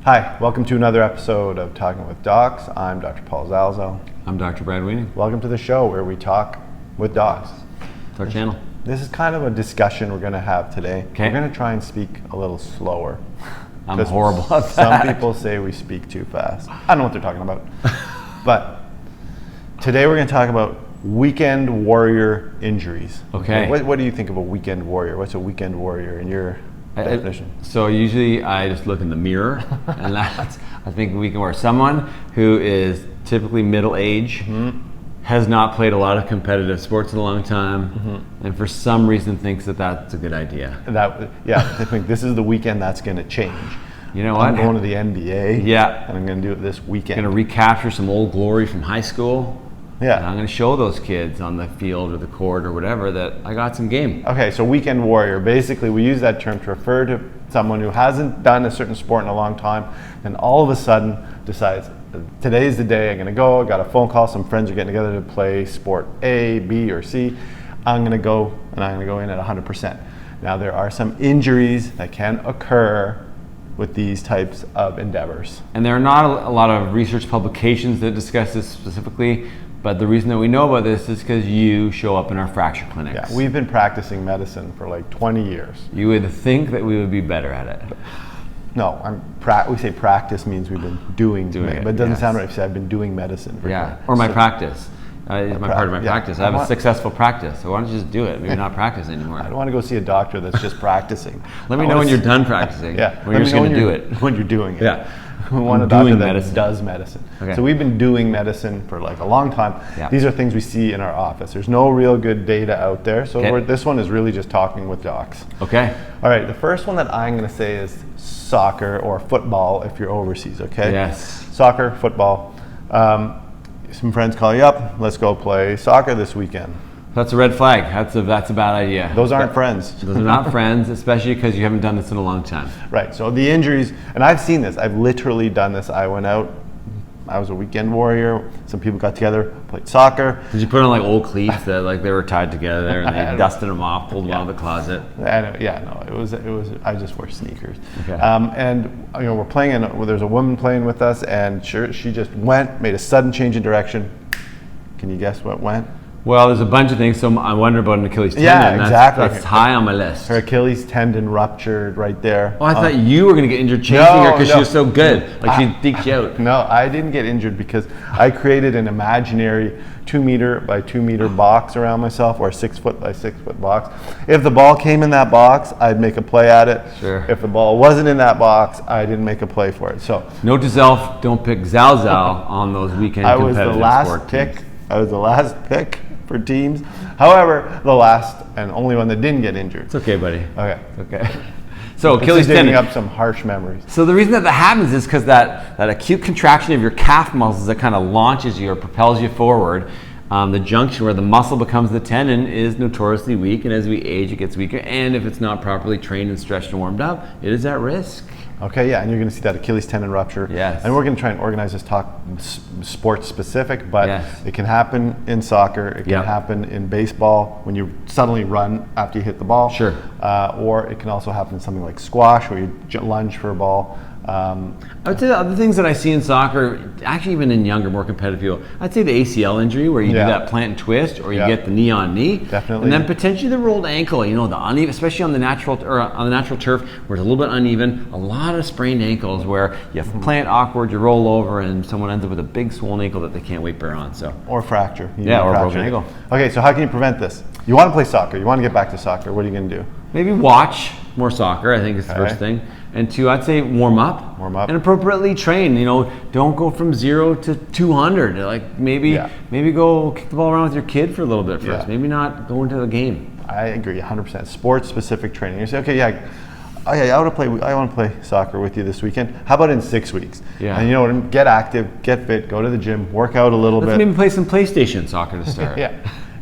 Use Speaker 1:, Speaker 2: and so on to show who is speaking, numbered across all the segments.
Speaker 1: Hi, welcome to another episode of Talking with Docs. I'm Dr. Paul Zalzo.
Speaker 2: I'm Dr. Brad Weening.
Speaker 1: Welcome to the show where we talk with docs.
Speaker 2: It's our channel.
Speaker 1: This is kind of a discussion we're going to have today.
Speaker 2: Okay.
Speaker 1: We're going to try and speak a little slower.
Speaker 2: I'm horrible at that.
Speaker 1: Some people say we speak too fast. I don't know what they're talking about. But today we're going to talk about weekend warrior injuries.
Speaker 2: Okay.
Speaker 1: What do you think of a weekend warrior? What's a weekend warrior in your definition?
Speaker 2: So usually I just look in the mirror and that's, I think weekend warrior. Someone who is typically middle age, has not played a lot of competitive sports in a long time, and for some reason thinks that that's a good idea.
Speaker 1: I think this is the weekend that's going to change.
Speaker 2: You know what?
Speaker 1: I'm going to the NBA.
Speaker 2: Yeah.
Speaker 1: And I'm going to do it this weekend.
Speaker 2: Going to recapture some old glory from high school.
Speaker 1: Yeah.
Speaker 2: And I'm going to show those kids on the field or the court or whatever that I got some game.
Speaker 1: Okay, so weekend warrior. Basically, we use that term to refer to someone who hasn't done a certain sport in a long time, and all of a sudden decides, today's the day I'm going to go. I got a phone call. Some friends are getting together to play sport A, B, or C. I'm going to go, and I'm going to go in at 100%. Now, there are some injuries that can occur with these types of endeavors.
Speaker 2: And there are not a lot of research publications that discuss this specifically, but the reason that we know about this is because you show up in our fracture clinics.
Speaker 1: Yeah, we've been practicing medicine for like 20 years.
Speaker 2: You would think that we would be better at it.
Speaker 1: No, we say practice means we've been doing it, but it doesn't sound right if you say I've been doing medicine for
Speaker 2: or my practice. It's my part of my practice. I have a successful practice, so why don't you just do it? Maybe not practice anymore.
Speaker 1: I don't want to go see a doctor that's just practicing.
Speaker 2: Let me know when you're done practicing.
Speaker 1: Yeah,
Speaker 2: when you're just going to do it.
Speaker 1: When you're doing it.
Speaker 2: Yeah.
Speaker 1: We want a doctor that does medicine.
Speaker 2: Okay.
Speaker 1: So we've been doing medicine for like a long time.
Speaker 2: Yeah.
Speaker 1: These are things we see in our office. There's no real good data out there, so this one is really just talking with docs.
Speaker 2: Okay.
Speaker 1: All right, the first one that I'm going to say is soccer or football if you're overseas, okay?
Speaker 2: Yes.
Speaker 1: Soccer, football. Some friends call you up, let's go play soccer this weekend.
Speaker 2: That's a red flag. That's a bad idea.
Speaker 1: Those aren't friends.
Speaker 2: Those are not friends, especially because you haven't done this in a long time.
Speaker 1: Right, so the injuries, and I've seen this, I've literally done this. I went out, I was a weekend warrior, some people got together, played soccer.
Speaker 2: Did you put on like old cleats that like they were tied together and they dusted them off, pulled them out of the closet?
Speaker 1: It was, I just wore sneakers.
Speaker 2: Okay.
Speaker 1: And we're playing, and there's a woman playing with us, and she just made a sudden change in direction. Can you guess what went?
Speaker 2: Well, there's a bunch of things. So I wonder about an Achilles tendon.
Speaker 1: Yeah, exactly.
Speaker 2: That's high on my list.
Speaker 1: Her Achilles tendon ruptured right there.
Speaker 2: Oh, I thought you were going to get injured chasing her because she was so good. Like she deked you out.
Speaker 1: No, I didn't get injured because I created an imaginary 2 meter by 2 meter box around myself, or a 6 foot by 6 foot box. If the ball came in that box, I'd make a play at it.
Speaker 2: Sure.
Speaker 1: If the ball wasn't in that box, I didn't make a play for it. So
Speaker 2: note to self: don't pick Zalzal on those weekend competitive sport teams.
Speaker 1: I was the last pick for teams. However, the last and only one that didn't get injured.
Speaker 2: It's okay, buddy.
Speaker 1: Okay.
Speaker 2: So Achilles tendon.
Speaker 1: Digging up some harsh memories.
Speaker 2: So the reason that happens is because that acute contraction of your calf muscles that kind of launches you or propels you forward. The junction where the muscle becomes the tendon is notoriously weak, and as we age, it gets weaker. And if it's not properly trained and stretched and warmed up, it is at risk.
Speaker 1: Okay, yeah, and you're going to see that Achilles tendon rupture.
Speaker 2: Yes.
Speaker 1: And we're going to try and organize this talk sports specific, but it can happen in soccer, it can happen in baseball when you suddenly run after you hit the ball.
Speaker 2: Sure.
Speaker 1: Or it can also happen in something like squash where you lunge for a ball.
Speaker 2: I would say the other things that I see in soccer, actually even in younger, more competitive people, I'd say the ACL injury where you do that plant and twist, or you get the knee on knee.
Speaker 1: Definitely.
Speaker 2: And then potentially the rolled ankle, the uneven, especially on the natural turf where it's a little bit uneven. A lot of sprained ankles where you plant awkward, you roll over, and someone ends up with a big swollen ankle that they can't wait bear on. So.
Speaker 1: Or fracture.
Speaker 2: Or a broken ankle.
Speaker 1: Okay, so how can you prevent this? You want to play soccer, you want to get back to soccer, what are you going to do?
Speaker 2: Maybe watch more soccer, I think is the first thing. And two, I'd say warm up. And appropriately train. Don't go from 0 to 200. Like maybe go kick the ball around with your kid for a little bit first. Maybe not go into the game.
Speaker 1: I agree 100%. Sports specific training. You say, okay, I want to play soccer with you this weekend. How about in 6 weeks?
Speaker 2: Yeah.
Speaker 1: And you know what? Get active, get fit, go to the gym, work out a little bit.
Speaker 2: Let's maybe play some PlayStation soccer to start.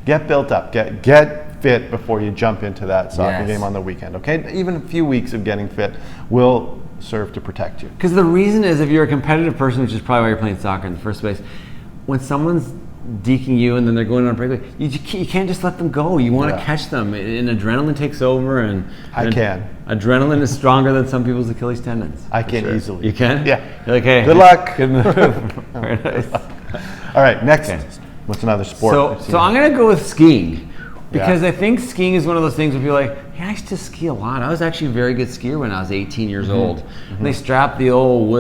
Speaker 1: Get built up. Get fit before you jump into that soccer game on the weekend. Okay, even a few weeks of getting fit will serve to protect you.
Speaker 2: Because the reason is, if you're a competitive person, which is probably why you're playing soccer in the first place, when someone's deking you, and then they're going on a break. You can't just let them go. You want to catch them, and adrenaline takes over. And adrenaline is stronger than some people's Achilles tendons.
Speaker 1: I can easily.
Speaker 2: You can?
Speaker 1: Yeah.
Speaker 2: You're like, hey,
Speaker 1: good luck.
Speaker 2: Good move. Very nice.
Speaker 1: All right, next. Okay. What's another sport?
Speaker 2: So I'm going to go with skiing. Because I think skiing is one of those things where people are like, yeah, I used to ski a lot. I was actually a very good skier when I was 18 years old. And they strapped the old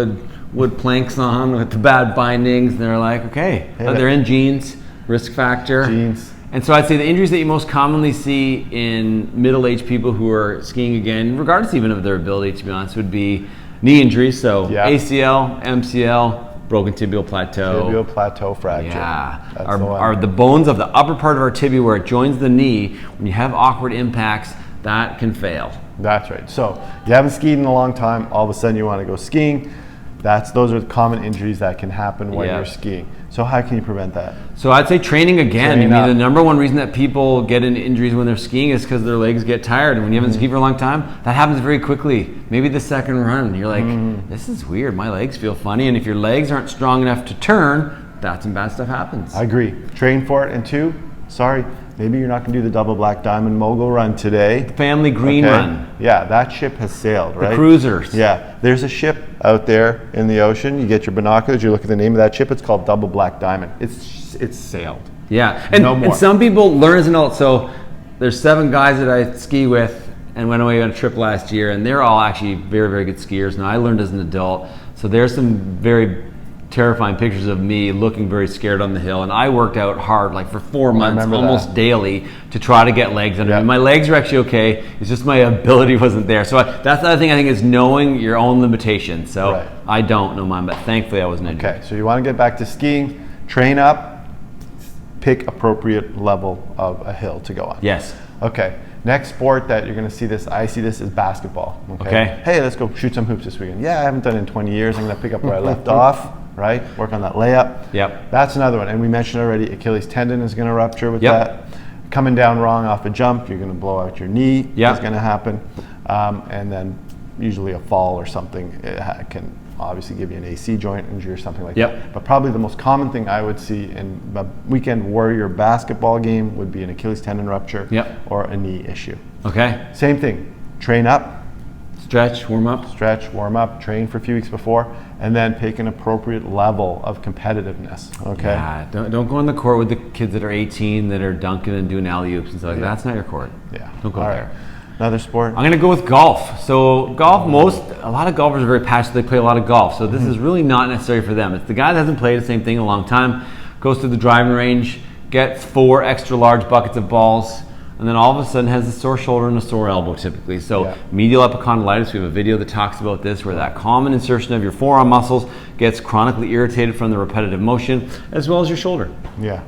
Speaker 2: wood planks on with the bad bindings, and they're like, okay, they're in jeans, risk factor.
Speaker 1: Jeans.
Speaker 2: And so I'd say the injuries that you most commonly see in middle-aged people who are skiing again, regardless even of their ability, to be honest, would be knee injuries. So ACL, MCL, broken tibial plateau.
Speaker 1: Tibial plateau fracture.
Speaker 2: Yeah. Are the bones of the upper part of our tibia where it joins the knee, when you have awkward impacts, that can fail.
Speaker 1: That's right. So you haven't skied in a long time, all of a sudden you want to go skiing. Those are the common injuries that can happen when you're skiing. So how can you prevent that?
Speaker 2: So I'd say training again. The number one reason that people get into injuries when they're skiing is because their legs get tired. And when you haven't skied for a long time, that happens very quickly. Maybe the second run, you're like, this is weird. My legs feel funny. And if your legs aren't strong enough to turn, that's when bad stuff happens.
Speaker 1: I agree. Train for it. And two, maybe you're not going to do the double black diamond mogul run today.
Speaker 2: The family green run.
Speaker 1: Yeah, that ship has sailed, right?
Speaker 2: The cruisers.
Speaker 1: Yeah, there's a ship out there in the ocean. You get your binoculars, you look at the name of that ship. It's called double black diamond. It's sailed.
Speaker 2: Yeah, and some people learn as an adult. So there's 7 guys that I ski with and went away on a trip last year, and they're all actually very, very good skiers. Now I learned as an adult. So there's some very terrifying pictures of me looking very scared on the hill, and I worked out hard, like for 4 months, almost daily, to try to get legs under me. My legs are actually okay. It's just my ability wasn't there. So that's the other thing I think is knowing your own limitations. So I don't know mine, but thankfully I wasn't injured.
Speaker 1: Okay, so you want to get back to skiing, train up, pick appropriate level of a hill to go on.
Speaker 2: Yes.
Speaker 1: Okay. Next sport that you're going to see this, I see this, is basketball. Okay. Hey, let's go shoot some hoops this weekend. Yeah, I haven't done it in 20 years. I'm going to pick up where I left off. Right? Work on that layup.
Speaker 2: Yep.
Speaker 1: That's another one. And we mentioned already, Achilles tendon is going to rupture with that. Coming down wrong off a jump, you're going to blow out your knee. It's going to happen. And then usually a fall or something can obviously give you an AC joint injury or something like that. But probably the most common thing I would see in a weekend warrior basketball game would be an Achilles tendon rupture or a knee issue.
Speaker 2: Okay.
Speaker 1: Same thing. Train up.
Speaker 2: Stretch, warm up,
Speaker 1: train for a few weeks before, and then pick an appropriate level of competitiveness. Okay.
Speaker 2: Yeah, don't go on the court with the kids that are 18 that are dunking and doing alley-oops and stuff like that. That's not your court.
Speaker 1: Yeah.
Speaker 2: Don't go there.
Speaker 1: Another sport?
Speaker 2: I'm going to go with golf. So golf, a lot of golfers are very passionate. They play a lot of golf. So this is really not necessary for them. It's the guy that hasn't played the same thing in a long time, goes to the driving range, gets 4 extra large buckets of balls, and then all of a sudden has a sore shoulder and a sore elbow typically. So medial epicondylitis, we have a video that talks about this, where that common insertion of your forearm muscles gets chronically irritated from the repetitive motion, as well as your shoulder.
Speaker 1: Yeah.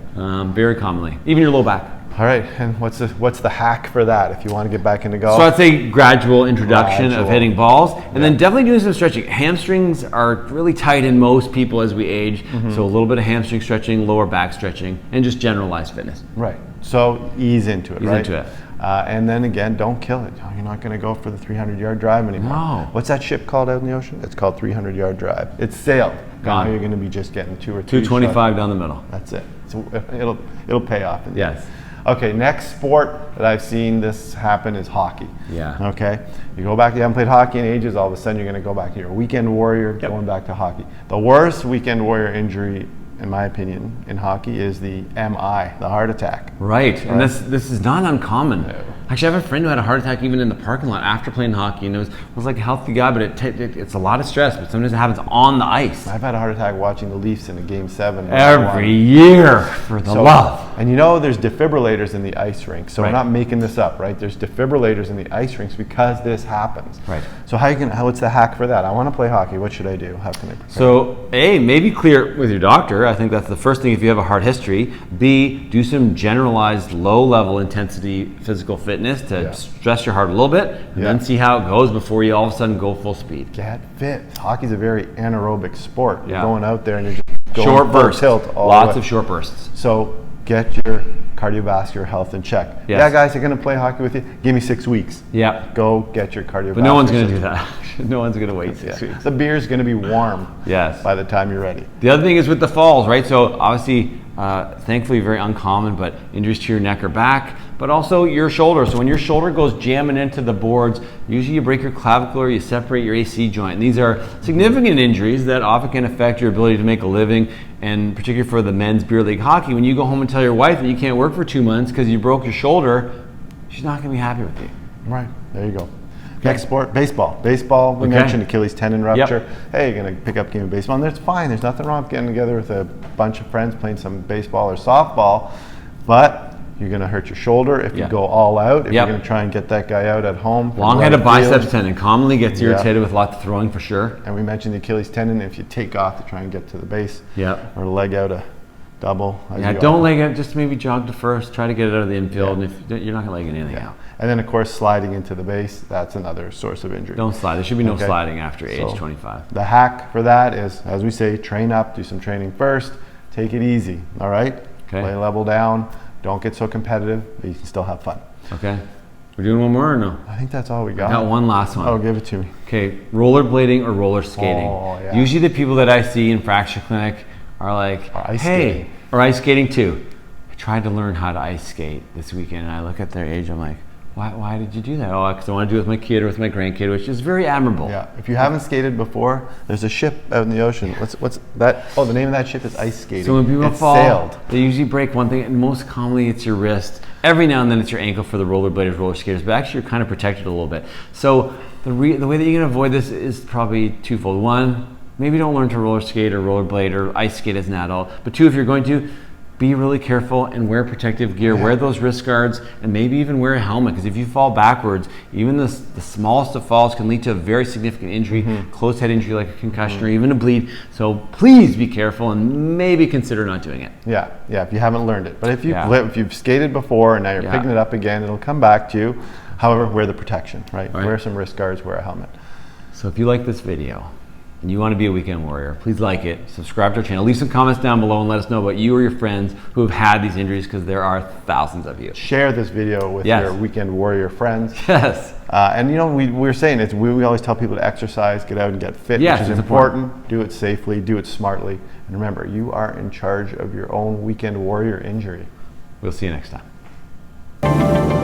Speaker 2: Very commonly, even your low back.
Speaker 1: All right, and what's the hack for that if you want to get back into golf?
Speaker 2: So I'd say gradual introduction of hitting balls, and then definitely doing some stretching. Hamstrings are really tight in most people as we age, so a little bit of hamstring stretching, lower back stretching, and just generalized fitness.
Speaker 1: Right. So ease into it,
Speaker 2: Ease into it.
Speaker 1: And then again, don't kill it. You're not going to go for the 300-yard drive anymore.
Speaker 2: No.
Speaker 1: What's that ship called out in the ocean? It's called 300-yard drive. It's sailed.
Speaker 2: Gone.
Speaker 1: Now you're going to be just getting 2 or 3
Speaker 2: 225 down the middle.
Speaker 1: That's it. So it'll pay off.
Speaker 2: Yes.
Speaker 1: Okay, next sport that I've seen this happen is hockey.
Speaker 2: Yeah.
Speaker 1: Okay, you go back, you haven't played hockey in ages, all of a sudden you're going to go back, you're a weekend warrior, going back to hockey. The worst weekend warrior injury, in my opinion, in hockey is the MI, the heart attack.
Speaker 2: Right, and this is not uncommon. No. Actually, I have a friend who had a heart attack even in the parking lot after playing hockey, and it was like a healthy guy, but it's a lot of stress, but sometimes it happens on the ice.
Speaker 1: I've had a heart attack watching the Leafs in a Game 7.
Speaker 2: Every year, for the love.
Speaker 1: And there's defibrillators in the ice rink, so we're not making this up, right? There's defibrillators in the ice rinks because this happens.
Speaker 2: Right.
Speaker 1: So what's the hack for that? I want to play hockey, what should I do? How can I prepare?
Speaker 2: So A, maybe clear with your doctor. I think that's the first thing if you have a heart history. B, do some generalized low-level intensity physical fitness to stress your heart a little bit, and then see how it goes before you all of a sudden go full speed.
Speaker 1: Get fit. Hockey's a very anaerobic sport. You're going out there and you're just going
Speaker 2: short bursts.
Speaker 1: Tilt all
Speaker 2: Lots
Speaker 1: the way.
Speaker 2: of short bursts.
Speaker 1: So get your cardiovascular health in check.
Speaker 2: Yes.
Speaker 1: Yeah, guys, I'm going to play hockey with you. Give me 6 weeks.
Speaker 2: Yeah.
Speaker 1: Go get your cardiovascular.
Speaker 2: But no one's going to do that. No one's going to wait 6 weeks.
Speaker 1: The beer's going to be warm by the time you're ready.
Speaker 2: The other thing is with the falls, right? So obviously thankfully very uncommon, but injuries to your neck or back, but also your shoulder. So when your shoulder goes jamming into the boards, usually you break your clavicle or you separate your AC joint. And these are significant injuries that often can affect your ability to make a living, and particularly for the men's beer league hockey. When you go home and tell your wife that you can't work for 2 months because you broke your shoulder, she's not going to be happy with you.
Speaker 1: Right, there you go. Next sport, baseball. Baseball, we mentioned Achilles tendon rupture.
Speaker 2: Yep.
Speaker 1: Hey, you're going to pick up a game of baseball, and that's fine. There's nothing wrong with getting together with a bunch of friends playing some baseball or softball, but you're going to hurt your shoulder if you go all out, if you're going to try and get that guy out at home.
Speaker 2: Long-headed biceps tendon commonly gets irritated with lots of throwing for sure.
Speaker 1: And we mentioned the Achilles tendon. If you take off to try and get to the base or leg out a double.
Speaker 2: Don't leg it, just maybe jog to first, try to get it out of the infield, and if you're not going to leg anything out.
Speaker 1: And then, of course, sliding into the base, that's another source of injury.
Speaker 2: Don't slide. There should be no sliding after age 25.
Speaker 1: The hack for that is, as we say, train up, do some training first, take it easy, all right? Play level down, don't get so competitive, but you can still have fun.
Speaker 2: Okay. We're doing one more or no?
Speaker 1: I think that's all we got.
Speaker 2: I got one last one.
Speaker 1: Oh, give it to me.
Speaker 2: Okay, rollerblading or roller skating.
Speaker 1: Oh, yeah.
Speaker 2: Usually the people that I see in fracture clinic are like, hey, or ice skating too. I tried to learn how to ice skate this weekend, and I look at their age, I'm like, why did you do that? Oh, because I want to do it with my kid or with my grandkid, which is very admirable.
Speaker 1: Yeah, if you haven't skated before, there's a ship out in the ocean. What's that? Oh, the name of that ship is ice skating.
Speaker 2: So when people fall,
Speaker 1: sailed.
Speaker 2: They usually break one thing, and most commonly it's your wrist. Every now and then it's your ankle for the rollerbladers, roller skaters, but actually you're kind of protected a little bit. So the way that you can avoid this is probably twofold. One, maybe don't learn to roller skate or rollerblade or ice skate as an adult. But two, if you're going to, be really careful and wear protective gear, wear those wrist guards, and maybe even wear a helmet, because if you fall backwards, even the smallest of falls can lead to a very significant injury, closed head injury like a concussion or even a bleed. So please be careful and maybe consider not doing it.
Speaker 1: Yeah, if you haven't learned it. But if you've skated before and now you're picking it up again, it'll come back to you. However, wear the protection, right? Wear some wrist guards, wear a helmet.
Speaker 2: So if you like this video, and you want to be a weekend warrior, please like it, subscribe to our channel, leave some comments down below and let us know about you or your friends who have had these injuries, because there are thousands of you.
Speaker 1: Share this video with your weekend warrior friends.
Speaker 2: Yes.
Speaker 1: And you know, we're saying we always tell people to exercise, get out and get fit, which is important. Do it safely, do it smartly. And remember, you are in charge of your own weekend warrior injury.
Speaker 2: We'll see you next time.